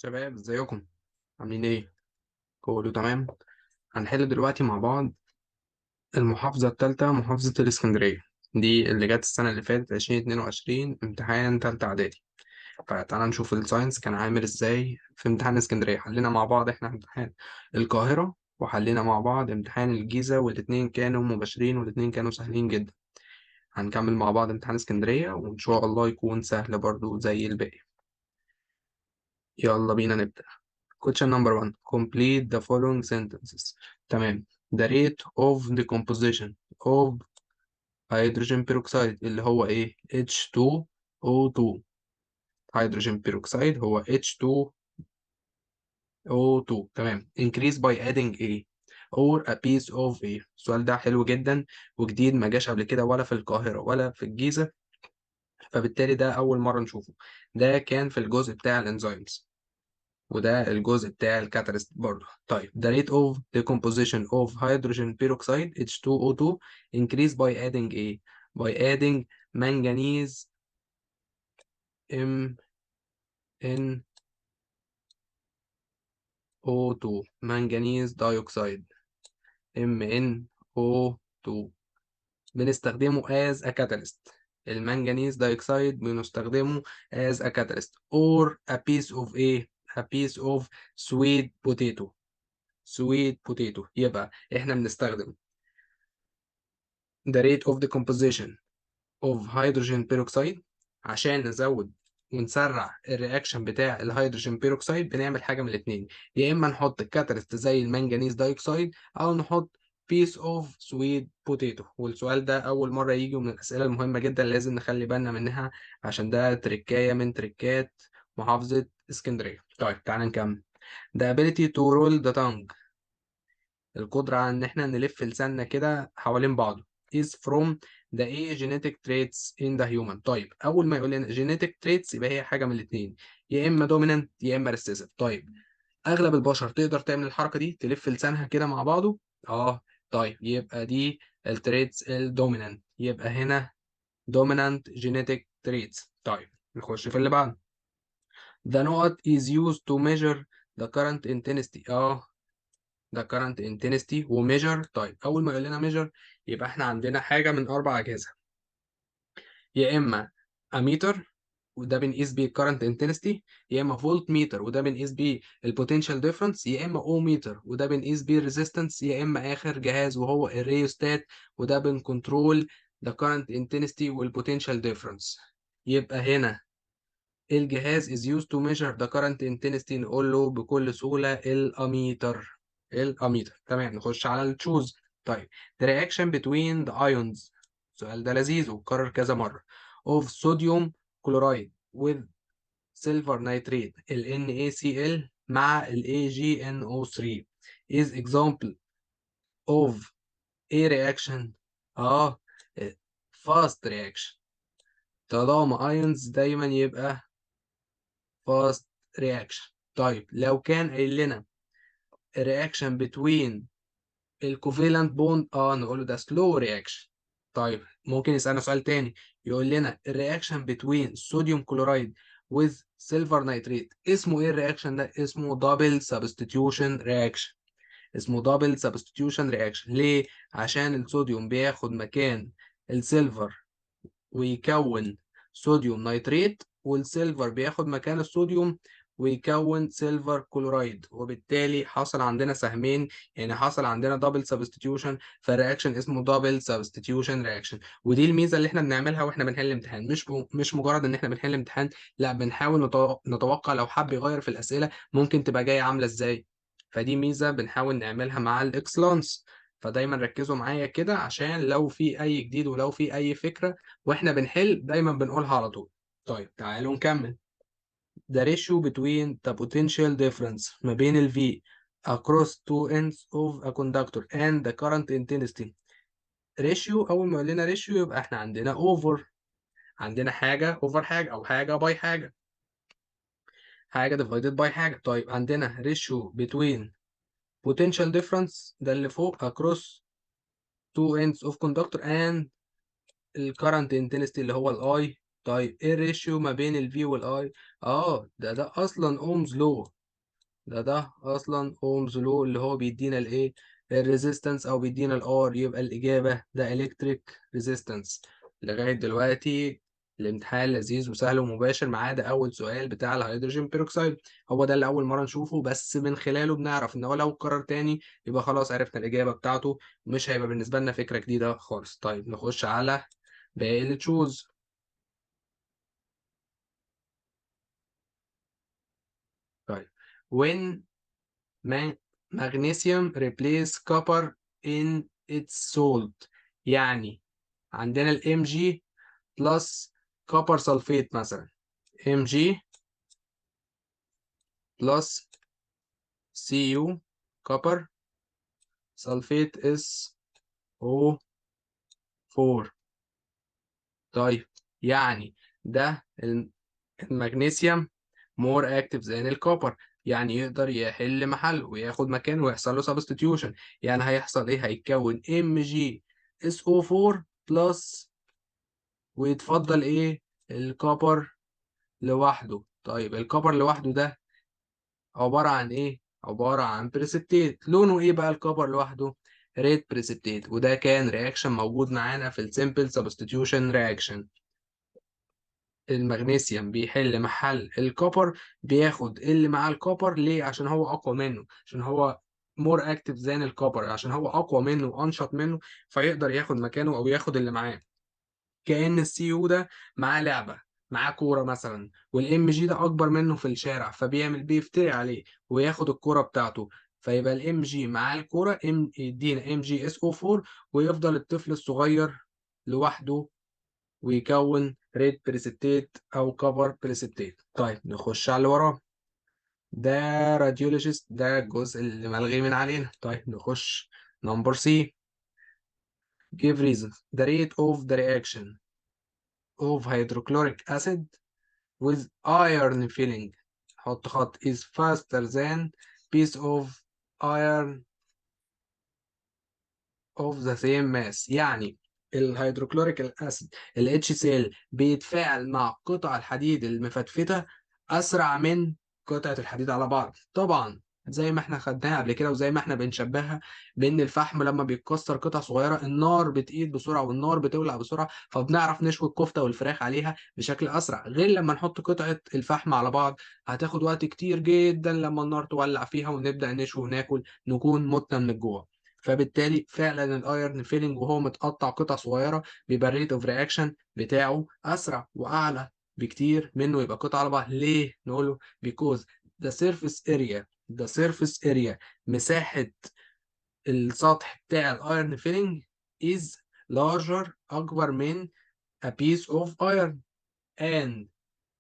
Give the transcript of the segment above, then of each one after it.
شباب ازيكم؟ عاملين ايه؟ كله تمام. هنحل دلوقتي مع بعض المحافظة التالتة، محافظة الإسكندرية. دي اللي جت السنة اللي فاتت 2022 امتحان تالتة إعدادي. فتعالى نشوف الساينس كان عامل ازاي في امتحان اسكندرية. حلينا مع بعض احنا امتحان القاهرة، وحلينا مع بعض امتحان الجيزة، والاتنين كانوا مباشرين والاتنين كانوا سهلين جدا. هنكمل مع بعض امتحان اسكندرية وإن شاء الله يكون سهل برضو زي الباقي. يلا بينا نبدأ. Question number one. Complete the following sentences. تمام. The rate of decomposition of hydrogen peroxide اللي هو ايه؟ H2O2. hydrogen peroxide هو H2O2. تمام. Increase by adding A or a piece of A. السؤال ده حلو جدا وجديد، ما جاش قبل كده ولا في القاهرة ولا في الجيزة، فبالتالي ده أول مرة نشوفه. ده كان في الجزء بتاع الانزيمز، وده الجزء بتاع الكاتاليست برضه. طيب the rate of decomposition of hydrogen peroxide H2O2 increase by adding A. by adding manganese MnO2. manganese dioxide MnO2 بنستخدمه as a catalyst. المنجنيز دايوكسيد بنستخدمه as a catalyst or a piece of a piece of sweet potato. sweet potato يبقى احنا بنستخدم the rate of decomposition of hydrogen peroxide عشان نزود ونسرع الرياكشن بتاع الهيدروجين بيروكسيد. بنعمل حاجه من الاثنين، يا اما نحط كاتاليست زي المنجنيز دايوكسيد او نحط بيس اوف سويت بوتيتو. والسؤال ده اول مره يجي من الاسئله المهمه جدا، لازم نخلي بالنا منها عشان ده تركايه من تركات محافظه اسكندريه. طيب تعالى نكمل. The ability to roll the tongue. القدرة على إن إحنا نلف لساننا كده حوالين بعضه is from the A genetic traits in the human. طيب أول ما يقول لنا genetic traits يبقى هي حاجة من الاتنين، يا إما dominant يا إما recessive. طيب أغلب البشر تقدر تعمل الحركة دي، تلف لسانها كده مع بعضه؟ طيب يبقى دي التريتس الدومينانت، يبقى هنا dominant genetic traits. طيب نخش في اللي بعده. The note is used to measure the current intensity. ده current intensity وميجر. طيب اول ما يقول لنا ميجر يبقى احنا عندنا حاجه من اربع اجهزه، يا اما اميتر وده بنقيس بيه current intensity، يا اما فولت ميتر وده بنقيس بيه البوتنشال ديفرنس، يا اما او ميتر وده بنقيس بيه الريزيستنس، يا اما اخر جهاز وهو الريوستات وده بنكنترول the current intensity والبوتنشال ديفرنس. يبقى هنا الجهاز is used to measure the current intensity، نقول له بكل سهولة الأميتر. الأميتر. تمام نخش على التشوز. طيب the reaction between the ions. السؤال ده لذيذ واتكرر كذا مرة. of sodium chloride with silver nitrate ال NaCl مع ال AgNO3 is example of a reaction. اه fast reaction. طالما ions دايما يبقى fast reaction. طيب لو كان قايل لنا reaction between الكوفيلانت بوند نقول له ده slow reaction. طيب ممكن يسألنا سؤال تاني، يقول لنا الرياكشن between sodium chloride with silver nitrate اسمه ايه الرياكشن ده؟ اسمه double substitution reaction. اسمه double substitution reaction. ليه؟ عشان الصوديوم بياخد مكان السيلفر ويكون صوديوم نيتريت، والسيلفر بياخد مكان الصوديوم ويكون سيلفر كلورايد، وبالتالي حصل عندنا سهمين، يعني حصل عندنا دبل سبستيتيوشن. فالرياكشن اسمه دبل سبستيتيوشن رياكشن. ودي الميزه اللي احنا بنعملها واحنا بنحل الامتحان، مش مجرد ان احنا بنحل امتحان، لا بنحاول نتوقع لو حب يغير في الاسئله ممكن تبقى جايه عامله ازاي. فدي ميزه بنحاول نعملها مع الاكسلانس. فدايما ركزوا معايا كده عشان لو في اي جديد ولو في اي فكره واحنا بنحل دايما بنقولها على طول. طيب تعالوا نكمل. The ratio between the potential difference ما بين ال V across two ends of a conductor and the current intensity. ratio أول ما يقول لنا ratio يبقى احنا عندنا over، عندنا حاجة over حاجة أو حاجة by حاجة، حاجة divided by حاجة. طيب عندنا ratio between potential difference ده اللي فوق across two ends of conductor and ال current intensity اللي هو ال I. طيب ايه الريشيو ما بين الفي والاي؟ ده اصلا اومز لو. ده اصلا اومز لو اللي هو بيدينا الايه، الريزيستنس او بيدينا الار. يبقى الاجابه ده الكتريك ريزيستنس. لغايه دلوقتي الامتحان لذيذ وسهل ومباشر، ما عدا اول سؤال بتاع الهيدروجين بيروكسيد. هو ده اللي اول مره نشوفه، بس من خلاله بنعرف ان هو لو اتكرر تاني يبقى خلاص عرفنا الاجابه بتاعته، مش هيبقى بالنسبه لنا فكره جديده خالص. طيب نخش على باقي التشوز. طيب when Ma- magnesium replace copper in its salt، يعني عندنا ال Mg plus copper sulfate مثلا. Mg plus Cu copper sulfate SO4. طيب يعني ده المغنيسيوم more active than الكوبر، يعني يقدر يحل محله وياخد مكانه ويحصل له substitution. يعني هيحصل ايه؟ هيتكون MgSO4 بلس، ويتفضل ايه؟ الكوبر لوحده. طيب الكوبر لوحده ده عبارة عن ايه؟ عبارة عن بريسبتيت. لونه ايه بقى الكوبر لوحده؟ ريد بريسبتيت. وده كان رياكشن موجود معانا في السيمبل سبستيتيوشن رياكشن. المغنيسيوم بيحل محل الكوبر، بياخد اللي مع الكوبر. ليه؟ عشان هو اقوى منه، عشان هو مور اكتف زان الكوبر، عشان هو اقوى منه وانشط منه، فيقدر ياخد مكانه او ياخد اللي معاه. كأن السي يو ده معاه لعبة، معاه كورة مثلا، والام جي ده اكبر منه في الشارع، بيفتري عليه وياخد الكورة بتاعته. فيبقى الام جي معاه الكورة، يدينا ام جي اس او 4، ويفضل الطفل الصغير لوحده ويكون ريد بريسبتيت او كفر بريسبتيت. طيب نخش على اللي وراه. ده راديولوجيست، ده الجزء اللي ملغي من علينا. طيب نخش نمبر سي. give reasons the rate of the reaction of hydrochloric acid with iron filling، حط خط is faster than piece of iron of the same mass. يعني الهيدروكلوريك الاسيد ال HCl بيتفاعل مع قطع الحديد المفتفتة اسرع من قطعة الحديد على بعض. طبعا زي ما احنا خدناها قبل كده، وزي ما احنا بنشبهها بان الفحم لما بيتكسر قطع صغيرة النار بتقيد بسرعة والنار بتولع بسرعة، فبنعرف نشوي الكفتة والفراخ عليها بشكل اسرع. غير لما نحط قطعة الفحم على بعض، هتاخد وقت كتير جدا لما النار تولع فيها ونبدأ نشوي وناكل، نكون متنا من الجوع. فبالتالي فعلا الايرن فيلينج وهو متقطع قطع صغيره بيبقى الريت اوف رياكشن بتاعه اسرع واعلى بكتير منه يبقى قطع على بعض. ليه؟ نقول له because the surface area مساحه السطح بتاع الايرن فيلينج is larger، اكبر من a piece of iron. And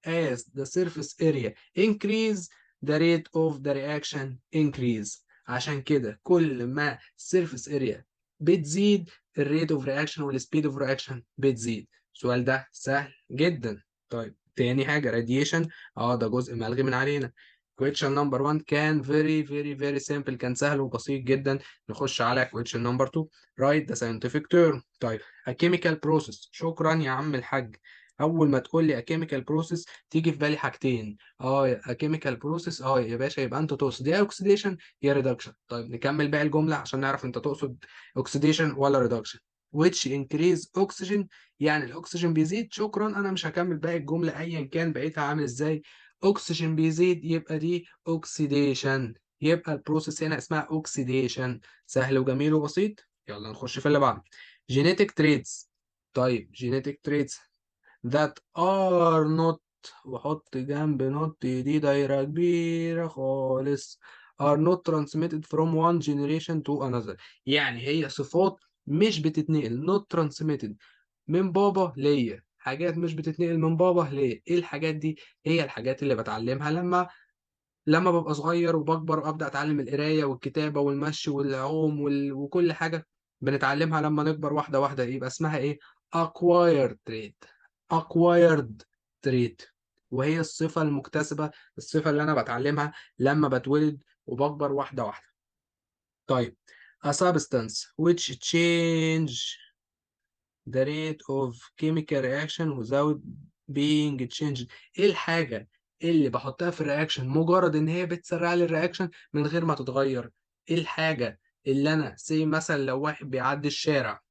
as the surface area increase the rate of the reaction increase. عشان كده كل ما surface area بتزيد الريت اوف رياكشن والسبيد اوف رياكشن بتزيد. السؤال ده سهل جدا. طيب تاني حاجة radiation، ده جزء ملغي من علينا. question number 1 كان very simple، كان سهل وبسيط جدا. نخش على question number 2. write the scientific term. طيب a chemical process. شكرا يا عم الحاج. اول ما تقول لي a chemical process تيجي في بالي حاجتين. a chemical process يا باشا، يبقى انت تقصد يا oxidation يا reduction. طيب نكمل باقي الجملة عشان نعرف انت تقصد oxidation ولا reduction. which increase oxygen، يعني الاكسجين بيزيد. شكرا، انا مش هكمل باقي الجملة ايا كان بقيتها عامل ازاي. اكسجين بيزيد يبقى دي oxidation، يبقى البروسيس هنا اسمها oxidation. سهل وجميل وبسيط. يلا نخش في اللي بعده. genetic traits. طيب genetic traits that are not، وحط جنب not دي دايرة كبيرة خالص. are not transmitted from one generation to another، يعني هي صفات مش بتتنقل. not transmitted من بابا ليا، حاجات مش بتتنقل من بابا ليا. ايه الحاجات دي؟ هي الحاجات اللي بتعلمها لما ببقى صغير وبكبر وابدا اتعلم القرايه والكتابه والمشي والعوم وكل حاجه بنتعلمها لما نكبر واحده واحده. يبقى اسمها ايه؟ acquired trait. acquired trait، وهي الصفه المكتسبه، الصفه اللي انا بتعلمها لما بتولد وبكبر واحده واحده. طيب a substance which change the rate of chemical reaction without being changed. ايه الحاجة اللي بحطها في الرياكشن مجرد ان هي بتسرع لي الرياكشن من غير ما تتغير؟ ايه الحاجة اللي انا مثلا لو واحد بيعدي الشارع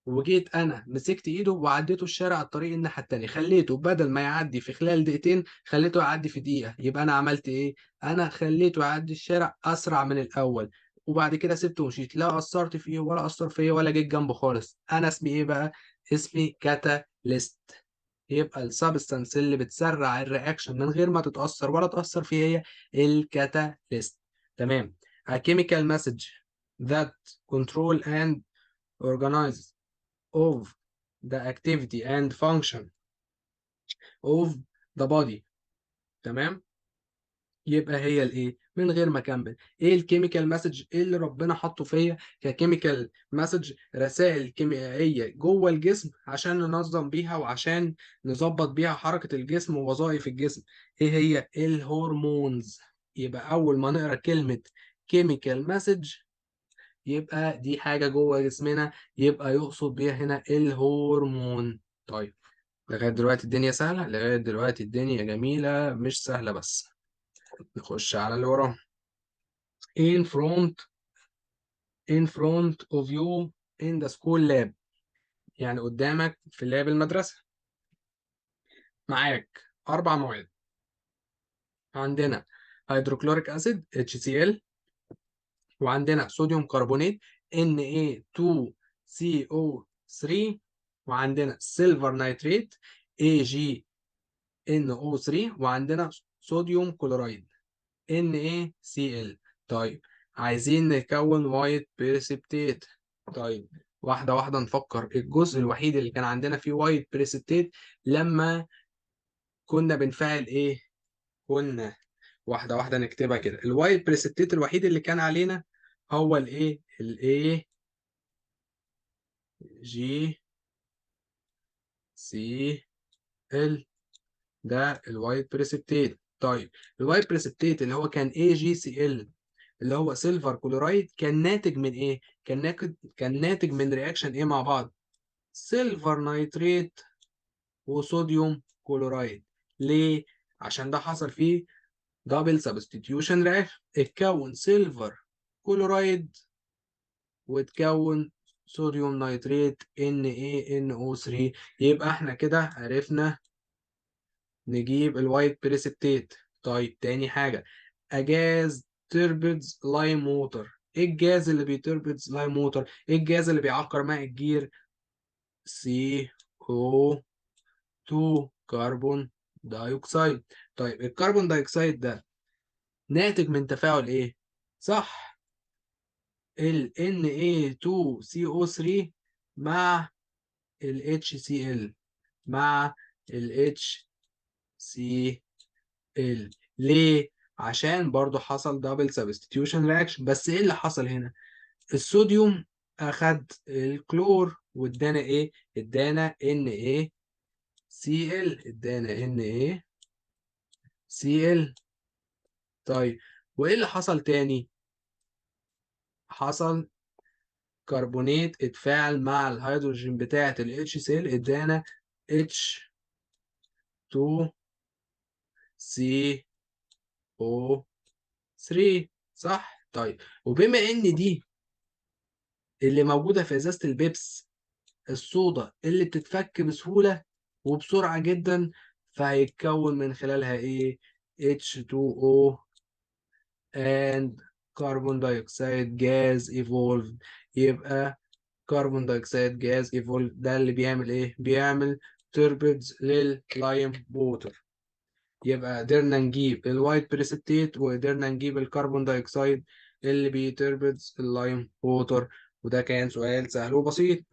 وجيت انا مسكت ايده وعديته الشارع الطريق الناحيه التانيه، خليته بدل ما يعدي في خلال دقيقتين خليته يعدي في دقيقه، يبقى انا عملت ايه؟ انا خليته يعدي الشارع اسرع من الاول، وبعد كده سبته ومشيت، لا اثرت فيه ولا اثر فيا ولا جيت جنبه خالص. انا اسمي ايه بقى؟ اسمي كاتاليست. يبقى السبستانس اللي بتسرع الرياكشن من غير ما تتاثر ولا تاثر فيه هي الكاتاليست. تمام. A chemical message that control and organize of the activity and function of the body. تمام. يبقى هي الايه من غير ما اكمل، ايه الكيميكال مسج اللي ربنا حطه فيا ككيميكال مسج، رسائل كيميائيه جوه الجسم عشان ننظم بيها وعشان نظبط بيها حركه الجسم ووظائف الجسم؟ ايه هي؟ الهرمونز. يبقى اول ما نقرا كلمه كيميكال مسج يبقى دي حاجة جوه جسمنا، يبقى يقصد بيها هنا الهرمون. طيب، لغاية دلوقتي الدنيا سهلة، لغاية دلوقتي الدنيا جميلة مش سهلة بس. نخش على اللي وراه. in front in front of you in the school lab. يعني قدامك في لاب المدرسة معاك 4 مواد. عندنا هيدروكلوريك أسيد HCl، وعندنا صوديوم كربونات Na2CO3، وعندنا سيلفر نيتريت AgNO3، وعندنا صوديوم كلورايد NaCl. طيب، عايزين نكون وايت بريسبتيت. طيب، واحدة واحدة نفكر. الجزء الوحيد اللي كان عندنا فيه وايت بريسبتيت لما كنا بنفعل ايه؟ كنا واحدة واحدة نكتبها كده. الوايت بريسبتيت الوحيد اللي كان علينا هو الايه جي سي ال. ده الوايت بريسبتيت. طيب، الوايت بريسبتيت اللي هو كان اي جي سي ال اللي هو سيلفر كلورايد كان ناتج من ايه؟ كان ناتج من رياكشن ايه مع بعض؟ سيلفر نيتريت وصوديوم كلورايد. ليه؟ عشان ده حصل فيه دبل سبستيتيوشن رياكشن، اتكون سيلفر كلورايد وتكون صوديوم نيتريت NaNO3. يبقى احنا كده عرفنا نجيب الوايت بريسبتيت. طيب، تاني حاجة، أجاز تربيدز لايم ووتر. ايه الجاز اللي بيتربيدز لايم ووتر؟ ايه الجاز اللي بيعكر ماء الجير؟ CO2، كربون دايوكسيد. طيب، الكربون دايوكسيد ده ناتج من تفاعل ايه؟ صح، ال Na2CO3 مع ال HCl مع ال HCl. ليه؟ عشان برضو حصل دبل سبستيتيوشن رياكشن. بس ايه اللي حصل هنا؟ الصوديوم اخد الكلور وادانا ايه؟ ادانا NaCl، ادانا NaCl. طيب، وايه اللي حصل تاني؟ حصل كربونات اتفاعل مع الهيدروجين بتاعة ال HCl، ادانا H2CO3. صح؟ طيب، وبما ان دي اللي موجودة في ازازة البيبس، الصودا اللي بتتفك بسهولة وبسرعة جدا، فهيتكون من خلالها ايه؟ H2O and carbon dioxide gas evolved. يبقى كربون دايوكسيد جاز ايفولف ده اللي بيعمل ايه؟ بيعمل تربيدز لللايم ووتر. يبقى قدرنا نجيب الوايت بريسبتيت وقدرنا نجيب الكربون دايوكسيد اللي بيتربيدز اللايم ووتر. وده كان سؤال سهل وبسيط.